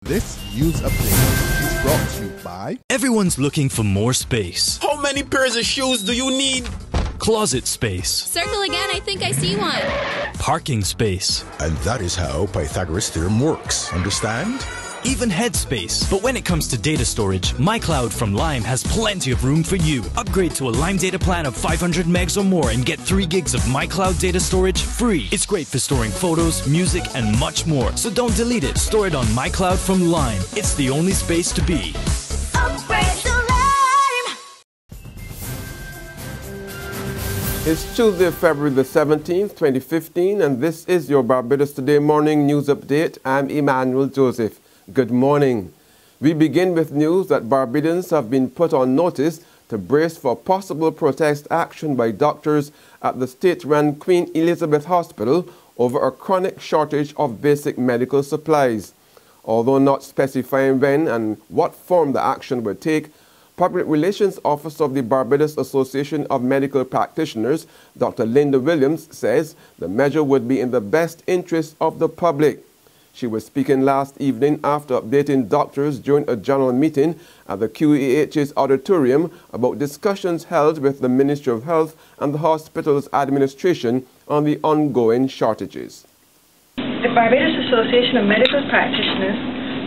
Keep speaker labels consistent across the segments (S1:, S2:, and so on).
S1: This news update is brought to you by...
S2: Everyone's looking for more space.
S3: How many pairs of shoes do you need?
S2: Closet space.
S4: Circle again, I think I see one.
S2: Parking space.
S5: And that is how Pythagoras' theorem works, understand?
S2: Even headspace. But when it comes to data storage, MyCloud from Lime has plenty of room for you. Upgrade to a Lime data plan of 500 megs or more and get 3 gigs of MyCloud data storage free. It's great for storing photos, music, and much more. So don't delete it. Store it on MyCloud from Lime. It's the only space to be.
S6: Upgrade to Lime!
S7: It's Tuesday, February the 17th, 2015, and this is your Barbados Today morning news update. I'm Emmanuel Joseph. Good morning. We begin with news that Barbadians have been put on notice to brace for possible protest action by doctors at the state-run Queen Elizabeth Hospital over a chronic shortage of basic medical supplies. Although not specifying when and what form the action will take, Public Relations Officer of the Barbados Association of Medical Practitioners, Dr. Linda Williams, says the measure would be in the best interest of the public. She was speaking last evening after updating doctors during a general meeting at the QEH's auditorium about discussions held with the Ministry of Health and the hospital's administration on the ongoing shortages.
S8: The Barbados Association of Medical Practitioners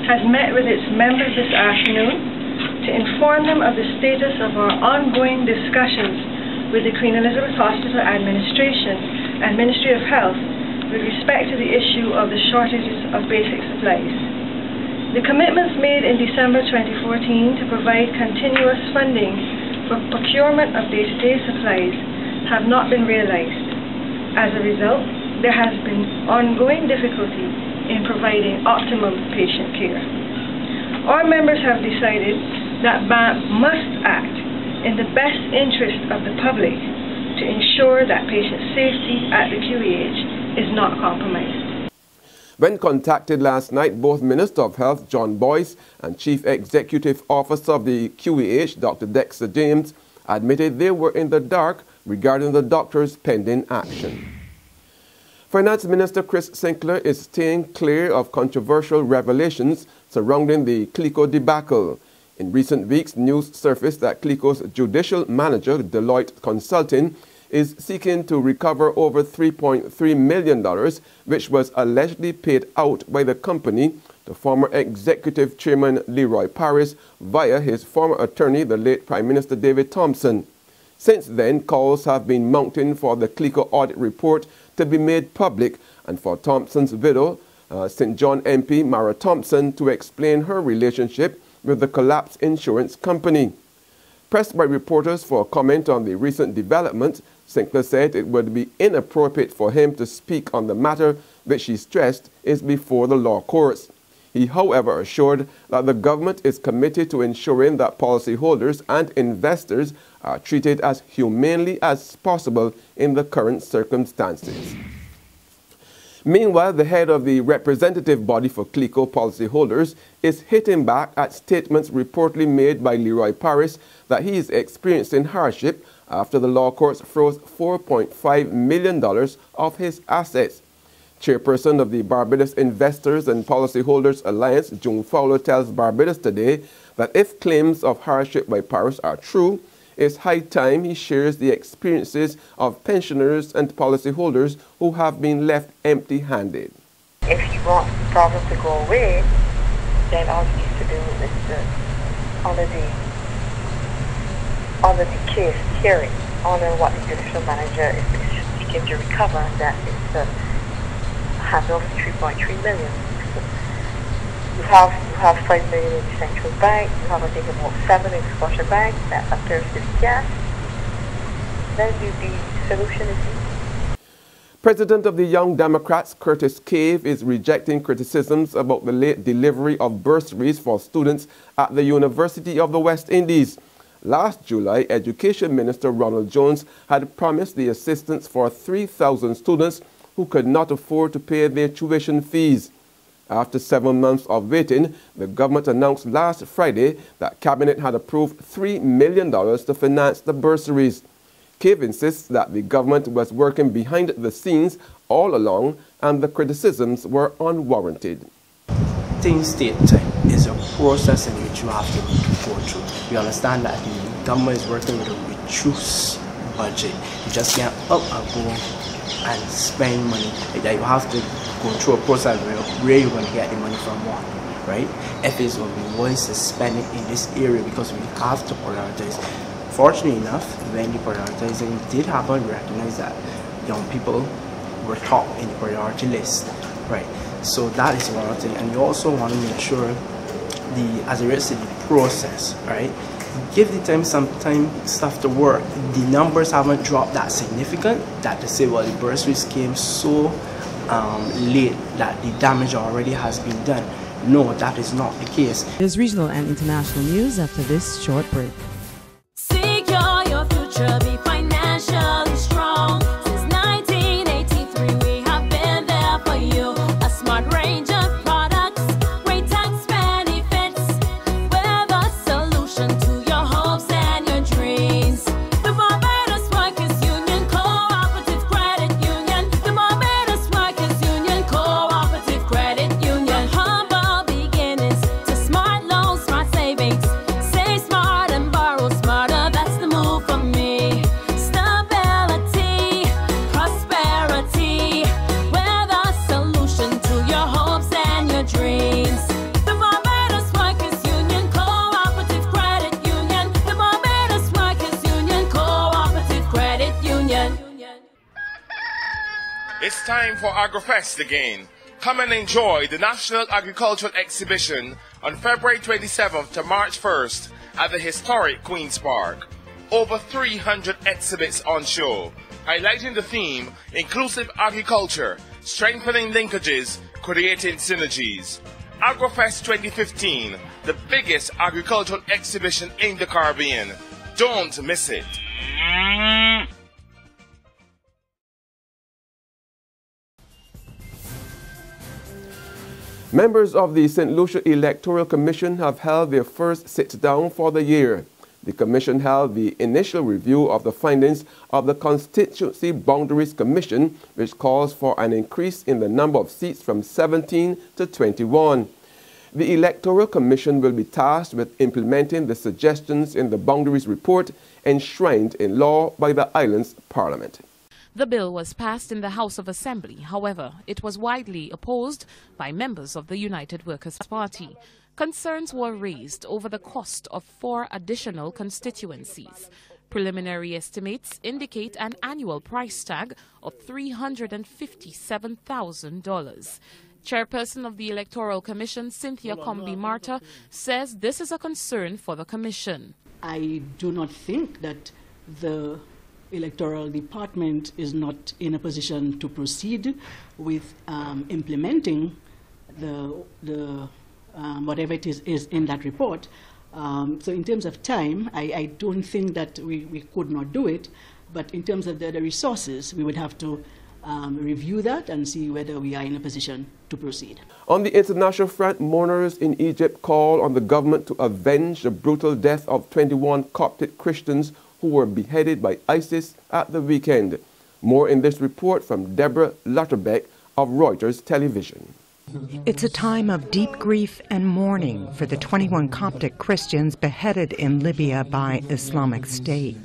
S8: has met with its members this afternoon to inform them of the status of our ongoing discussions with the Queen Elizabeth Hospital Administration and Ministry of Health with respect to the issue of the shortages of basic supplies. The commitments made in December 2014 to provide continuous funding for procurement of day-to-day supplies have not been realized. As a result, there has been ongoing difficulty in providing optimum patient care. Our members have decided that BAMP must act in the best interest of the public to ensure that patient safety at the QEH is not compromised.
S7: When contacted last night, both Minister of Health John Boyce and Chief Executive Officer of the QEH, Dr. Dexter James, admitted they were in the dark regarding the doctor's pending action. Finance Minister Chris Sinclair is staying clear of controversial revelations surrounding the CLICO debacle. In recent weeks, news surfaced that CLICO's judicial manager, Deloitte Consulting, is seeking to recover over $3.3 million, which was allegedly paid out by the company to former executive chairman Leroy Paris via his former attorney, the late Prime Minister David Thompson. Since then, calls have been mounting for the CLICO audit report to be made public and for Thompson's widow, St. John MP Mara Thompson, to explain her relationship with the collapsed insurance company. Pressed by reporters for a comment on the recent developments, Sinclair said it would be inappropriate for him to speak on the matter, which he stressed is before the law courts. He, however, assured that the government is committed to ensuring that policyholders and investors are treated as humanely as possible in the current circumstances. Meanwhile, the head of the representative body for CLICO policyholders is hitting back at statements reportedly made by Leroy Paris that he is experiencing hardship after the law courts froze $4.5 million of his assets. Chairperson of the Barbados Investors and Policyholders Alliance, June Fowler, tells Barbados Today that if claims of hardship by Paris are true, it's high time he shares the experiences of pensioners and policyholders who have been left empty-handed.
S9: If you want the problem to go away, then all you need to do is to honor the case hearing, honor what the judicial manager is seeking to recover, and that is to hand over $3.3 million. So you have $5 million in the central bank, you have I think about $7 in the Scotia Bank, that appears to be cash. Then the solution is easy.
S7: President of the Young Democrats, Curtis Cave, is rejecting criticisms about the late delivery of bursaries for students at the University of the West Indies. Last July, Education Minister Ronald Jones had promised the assistance for 3,000 students who could not afford to pay their tuition fees. After 7 months of waiting, the government announced last Friday that Cabinet had approved $3 million to finance the bursaries. Cave insists that the government was working behind the scenes all along and the criticisms were unwarranted.
S10: State time. is a process in which you have to go through. We understand that the government is working with a reduced budget. You just can't up and go and spend money. That you have to go through a process where you're going to get the money from what, right? If it's going to be wise to spend it in this area because we have to prioritize. Fortunately enough, when the prioritizing did happen, we recognize that young people were top in the priority list, right? So that is one thing, and you also want to make sure as it relates to the process, right? Give the time some time stuff to work. The numbers haven't dropped that significant that to say, well, the bursaries came so late that the damage already has been done. No, that is not the case.
S11: There's regional and international news after this short break.
S6: Secure your future, be financially strong. Since 1983, we have been there for you. A smart range of products, great tax benefits. We're the solution to your hopes and your dreams. The Barbados Workers Union Cooperative Credit Union. The Barbados Workers Union Cooperative Credit Union. Humble beginnings to smart loans, smart savings. Save smart and borrow smarter. That's the move for me. Stability, prosperity. We're the solution to your hopes and your dreams. The Barbados Workers Union Cooperative Credit Union. The Barbados Workers Union Cooperative Credit Union.
S3: It's time for AgriFest again. Come and enjoy the National Agricultural Exhibition on February 27th to March 1st at the historic Queen's Park. Over 300 exhibits on show, highlighting the theme, inclusive agriculture, strengthening linkages, creating synergies. AgriFest 2015, the biggest agricultural exhibition in the Caribbean. Don't miss it.
S7: Members of the St. Lucia Electoral Commission have held their first sit-down for the year. The Commission held the initial review of the findings of the Constituency Boundaries Commission, which calls for an increase in the number of seats from 17 to 21. The Electoral Commission will be tasked with implementing the suggestions in the Boundaries Report enshrined in law by the island's Parliament.
S12: The bill was passed in the House of Assembly. However, it was widely opposed by members of the United Workers' Party. Concerns were raised over the cost of 4 additional constituencies. Preliminary estimates indicate an annual price tag of $357,000. Chairperson of the Electoral Commission, Cynthia Comby-Marta, says this is a concern for the Commission.
S13: I do not think that the Electoral Department is not in a position to proceed with implementing the whatever it is in that report. So in terms of time, I don't think that we could not do it, but in terms of the resources, we would have to review that and see whether we are in a position to proceed.
S7: On the international front, mourners in Egypt call on the government to avenge the brutal death of 21 Coptic Christians who were beheaded by ISIS at the weekend. More in this report from Deborah Lutterbeck of Reuters Television.
S14: It's a time of deep grief and mourning for the 21 Coptic Christians beheaded in Libya by Islamic State.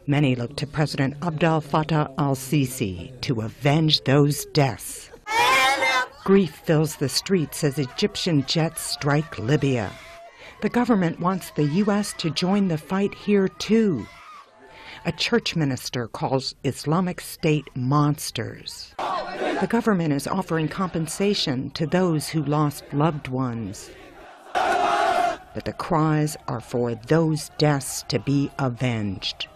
S14: Many look to President Abdel Fattah al-Sisi to avenge those deaths. Grief fills the streets as Egyptian jets strike Libya. The government wants the U.S. to join the fight here, too. A church minister calls Islamic State monsters. The government is offering compensation to those who lost loved ones. But the cries are for those deaths to be avenged.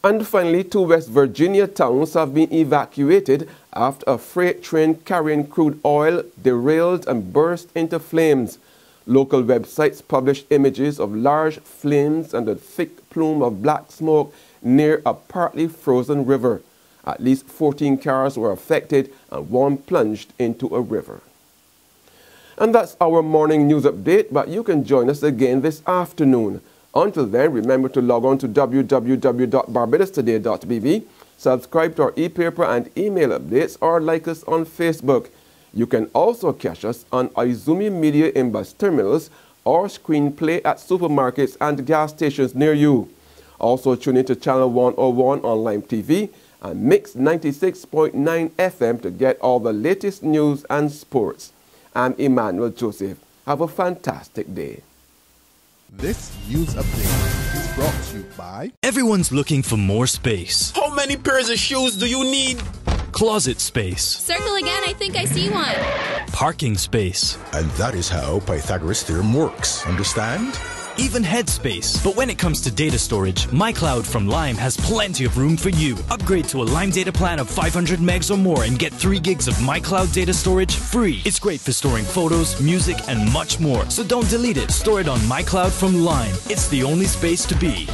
S7: And finally, 2 West Virginia towns have been evacuated after a freight train carrying crude oil derailed and burst into flames. Local websites published images of large flames and a thick plume of black smoke near a partly frozen river. At least 14 cars were affected and 1 plunged into a river. And that's our morning news update, but you can join us again this afternoon. Until then, remember to log on to www.barbadostoday.bv, subscribe to our e-paper and email updates, or like us on Facebook. You can also catch us on Izumi Media in bus terminals or screenplay at supermarkets and gas stations near you. Also tune into Channel 101 on Lime TV and Mix 96.9 FM to get all the latest news and sports. I'm Emmanuel Joseph. Have a fantastic day.
S1: This news update is brought to you by...
S2: Everyone's looking for more space.
S5: How many pairs of shoes do you need?
S2: Closet space.
S4: Circle again, I think I see one.
S2: Parking space.
S5: And that is how Pythagoras theorem works. Understand?
S2: Even headspace. But when it comes to data storage, MyCloud from Lime has plenty of room for you. Upgrade to a Lime data plan of 500 megs or more and get 3 gigs of MyCloud data storage free. It's great for storing photos, music, and much more. So don't delete it. Store it on MyCloud from Lime. It's the only space to be.